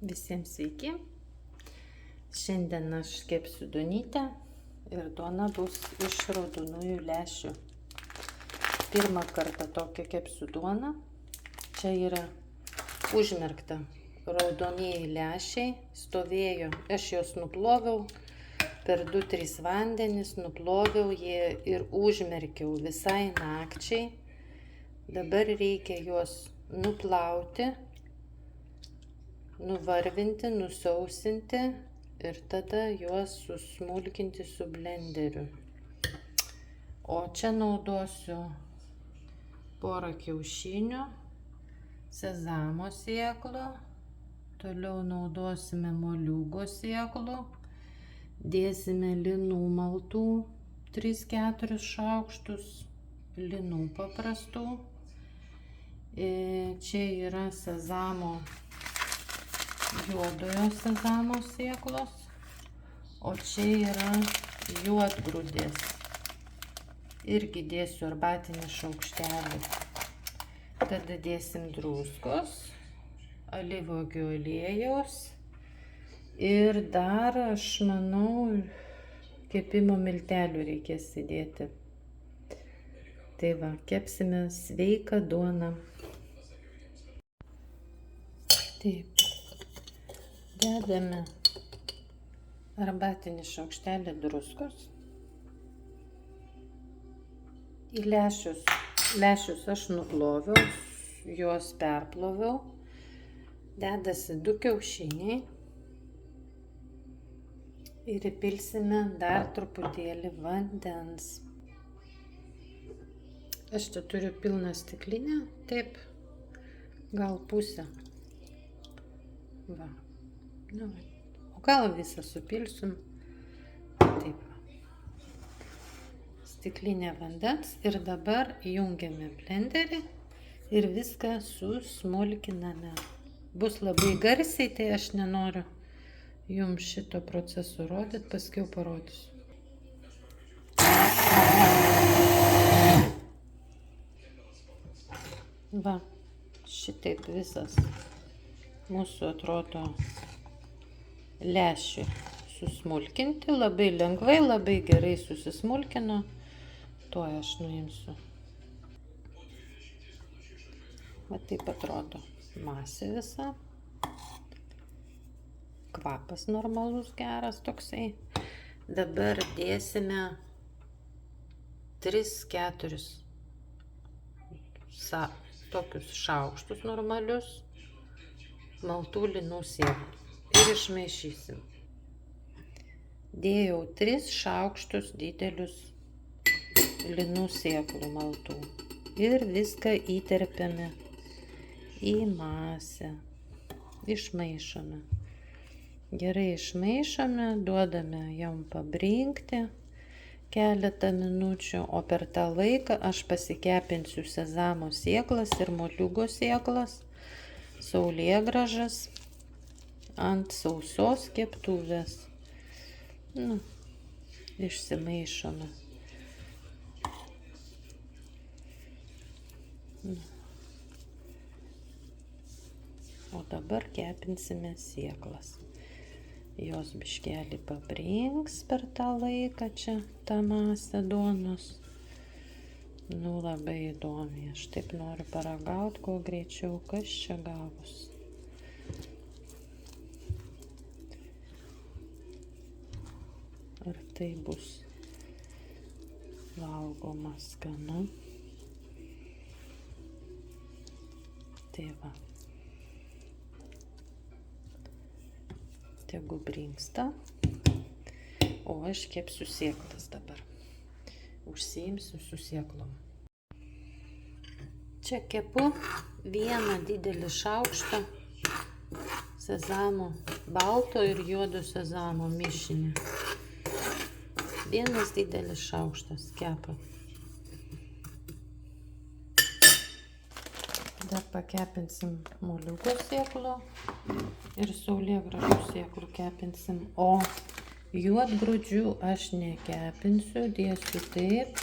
Visiems sveiki. Šiandien aš kepsiu duonytę ir duona bus iš raudonųjų lęšių. Pirmą kartą tokią kepsiu duoną. Čia yra užmerkta raudonieji lęšiai. Stovėjo, aš juos nuploviau per 2-3 vandenis, nuploviau jie ir užmerkiau visai nakčiai. Dabar reikia juos nuplauti, nuvarvinti, nusausinti ir tada juos susmulkinti su blenderiu. O čia naudosiu porą kiaušinių, sezamo sėklų, toliau naudosime moliūgo sėklų, dėsime linų maltų 3-4 šaukštus, linų paprastų. Čia yra sezamo, juodojo sezamo sėklos, o čia yra juodgrūdės. Irgi dėsiu arbatinį šaukštelį. Tada dėsim druskos, alyvuogių aliejaus ir dar, aš manau, kepimo miltelių reikės įdėti. Tai va, kepsime sveiką duoną. Taip, dedame arbatinį šaukštelį druskos. Į lęšius. Lęšius aš nuploviau, juos perploviau. Dedasi 2 kiaušiniai. Ir įpilsime dar truputėlį vandens. Aš čia turiu pilną stiklinę, taip, gal pusę. Va. Nu, o gal visą supilsim. Taip. Stiklinė vandens ir dabar jungiame blenderį ir viską susmulkiname. Bus labai garsiai, tai aš nenoriu jums šito proceso rodyti, paskiau parodysiu. Va, šitaip visas mūsų atrodo lęšiai susmulkinti, labai lengvai, labai gerai susismulkino. Tuoj aš nuimsiu. Va taip atrodo masė visa. Kvapas normalus, geras toksai. Dabar dėsime 3-4 tokius šaukštus normalius maltų linų sėklų ir išmaišysim. Dėjau 3 šaukštus didelius linų sėklų maltų ir viską įterpiame į masę. Išmaišome. Gerai išmaišome, duodame jam pabrinkti keletą minučių, o per tą laiką aš pasikepinsiu sezamo sėklas ir moliūgo sėklas, saulėgrąžas ant sausos keptuvės. Nu, išsimaišome. O dabar kepinsime sėklas. Jos biškelį pabrinks per tą laiką čia tą masę duonos. Nu, labai įdomiai. Aš taip noriu paragauti, kuo greičiau, kas čia gavus. Ar tai bus valgoma skanu? Tai va. Tegu brinksta. O aš kepsiu sėklas dabar. Užsiimsiu su sėklom. Čia kepu 1 didelį šaukštą sezamo, balto ir juodo sezamo mišinį. 1 didelis šaukštas kepa. Dar pakepinsim moliūgo sėklų ir saulėgrąžų sėklų kepinsim, o juodgrūdžių aš nekepinsiu, dėsiu taip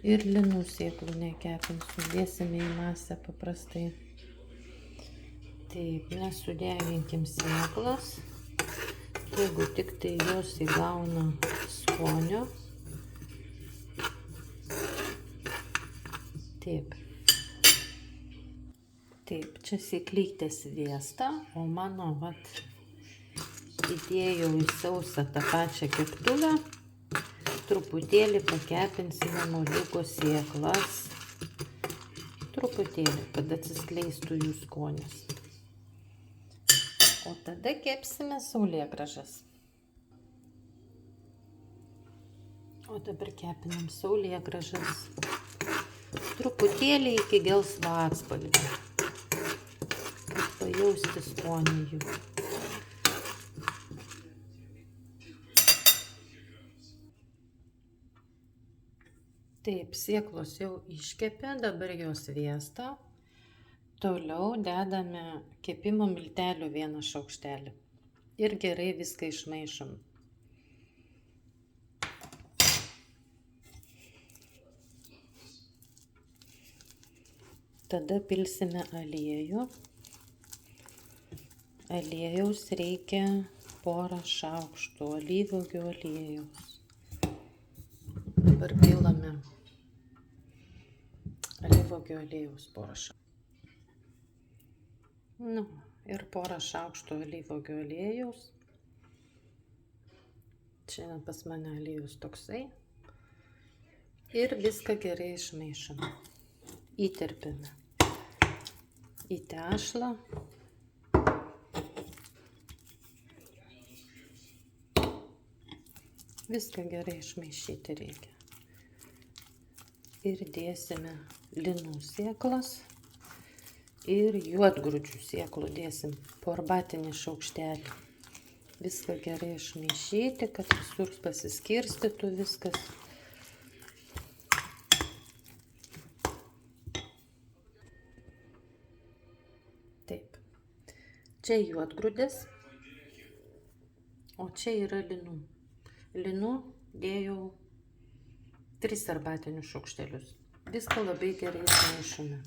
ir linų sėklų nekepinsiu, dėsime į masę paprastai. Taip, nesudeginkim sėklas. Jeigu tik tai jos įgauna skonio. Taip. Taip, čia sėklytė sviesta, o mano, įdėjau į sausą tą pačią keptuvę. Truputėlį pakepinsime moliūgo sėklas. Truputėlį, kad atsiskleistų jų skonis. O tada kepsime saulėgrąžas. O dabar kepinam saulėgrąžas. Truputėlį iki gelsvo atspalvio. Kad pajausti skonį jų. Taip, sėklos jau iškepė, dabar jos sviesta. Toliau dedame kepimo miltelių 1 šaukštelį. Ir gerai viską išmaišom. Tada pilsime aliejų. Aliejaus reikia 1 šaukštų alyvuogių aliejaus. Dabar pilame alyvuogių aliejaus 1 šaukštų. Ir 1 šaukštų alyvuogių aliejaus. Šiandien pas mane aliejus toksai. Ir viską gerai išmaišome. Įterpime į tešlą. Viską gerai išmaišyti reikia. Ir dėsime linų sėklas. Ir juodgrūdžių sėklų dėsim po arbatinį šaukštelį. Viską gerai išmaišyti, kad visur pasiskirstytų viskas. Taip. Čia juodgrūdės, o čia yra linų. Linų dėjau 3 arbatinius šaukštelius. Viską labai gerai išmaišome,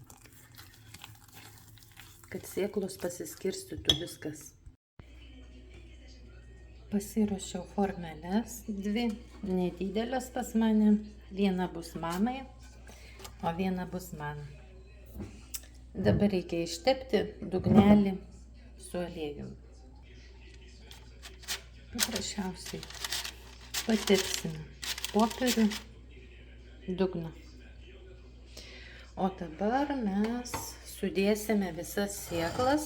kad sėklos pasiskirstytų viskas. Pasiruošiau formeles, 2 nedidelės pas mane. 1 bus mamai, o 1 bus man. Dabar reikia ištepti dugnelį su aliejumi. Paprasčiausiai patepsime popierių dugną. O dabar mes sudėsime visas sėklas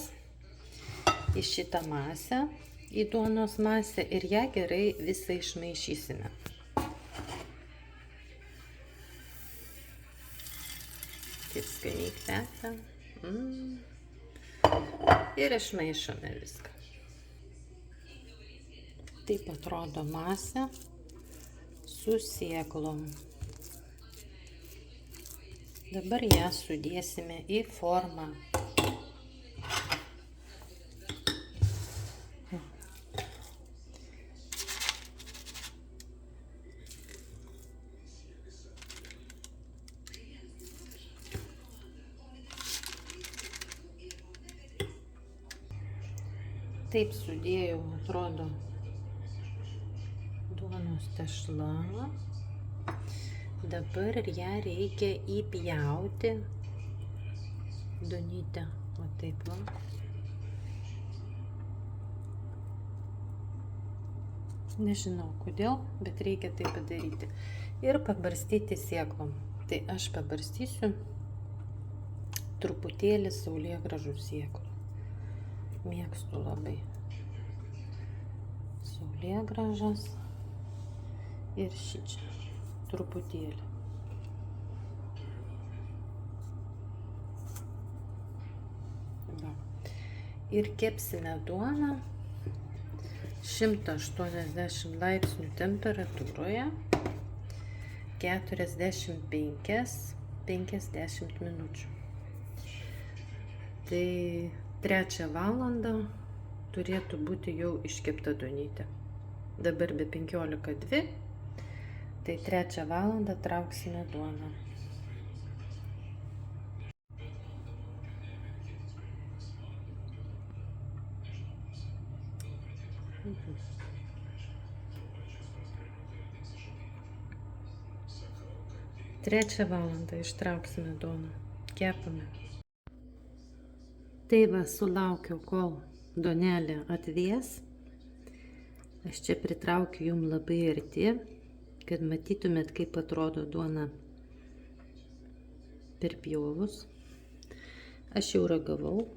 į šitą masę, į duonos masę ir ją gerai visą išmaišysime. Kaip skaniai kvepia. Ir išmaišome viską. Taip atrodo masė su sėklom. Dabar ją sudėsime į formą. Taip sudėjau, atrodo, duonos tešla. Dabar ją reikia įpjauti duonytę, o taip va. Nežinau kodėl, bet reikia tai padaryti. Ir pabarstyti sėklom. Tai aš pabarstysiu truputėlį saulėgrąžų sėklų. Mėgstu labai saulėgrąžas ir šičia. Truputėlį. Va. Ir kepsime duoną 180 laipsnių temperatūroje 45-50 minučių. Tai 3 valandą turėtų būti jau iškepta duonytė. Dabar be 15:02. Tai 3 valandą trauksime duoną. Trečią valandą ištrauksime duoną. Kepame. Tai va, sulaukiau, kol duonelė atvės. Aš čia pritraukiu jum labai arti, kad matytumėt, kaip atrodo duona perpjovus. Aš jau ragavau.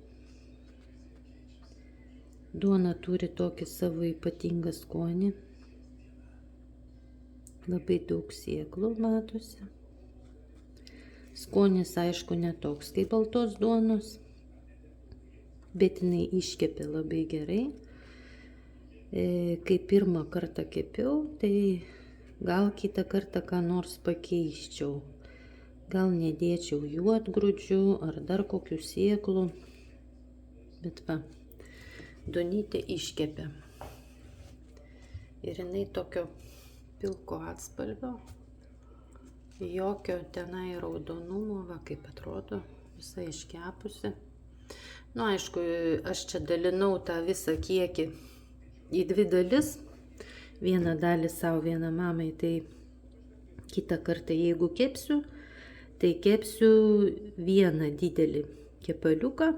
Duona turi tokį savo ypatingą skonį. Labai daug sėklų matosi. Skonis, aišku, netoks kaip baltos duonos, bet jinai iškepė labai gerai. Kai pirmą kartą kepiau, tai gal kitą kartą ką nors pakeiščiau. Gal nedėčiau juodgrūdžių ar dar kokių sėklų. Bet va, duonytė iškepė. Ir jinai tokio pilko atspalvio. Jokio tenai raudonumo, va kaip atrodo, visai iškepusi. Nu, aišku, aš čia dalinau tą visą kiekį į dvi dalis. Vieną dalį savo, vieną mamai. Tai kitą kartą, jeigu kepsiu, tai kepsiu vieną didelį kepaliuką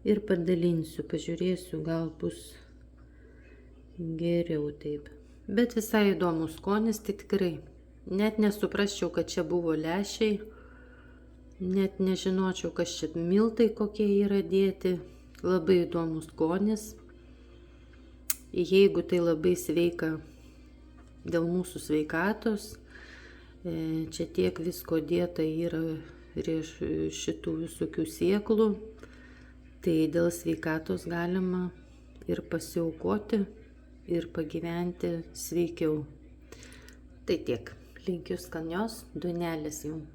ir padalinsiu. Pažiūrėsiu, gal bus geriau taip. Bet visai įdomus skonis, tai tikrai. Net nesuprasčiau, kad čia buvo lęšiai. Net nežinočiau, kas čia miltai kokie yra dėti. Labai įdomus skonis. Jeigu tai labai sveika dėl mūsų sveikatos, čia tiek visko dėta yra šitų visokių sėklų, tai dėl sveikatos galima ir pasiaukoti, ir pagyventi sveikiau. Tai tiek. Linkiu skanios duonelės jums.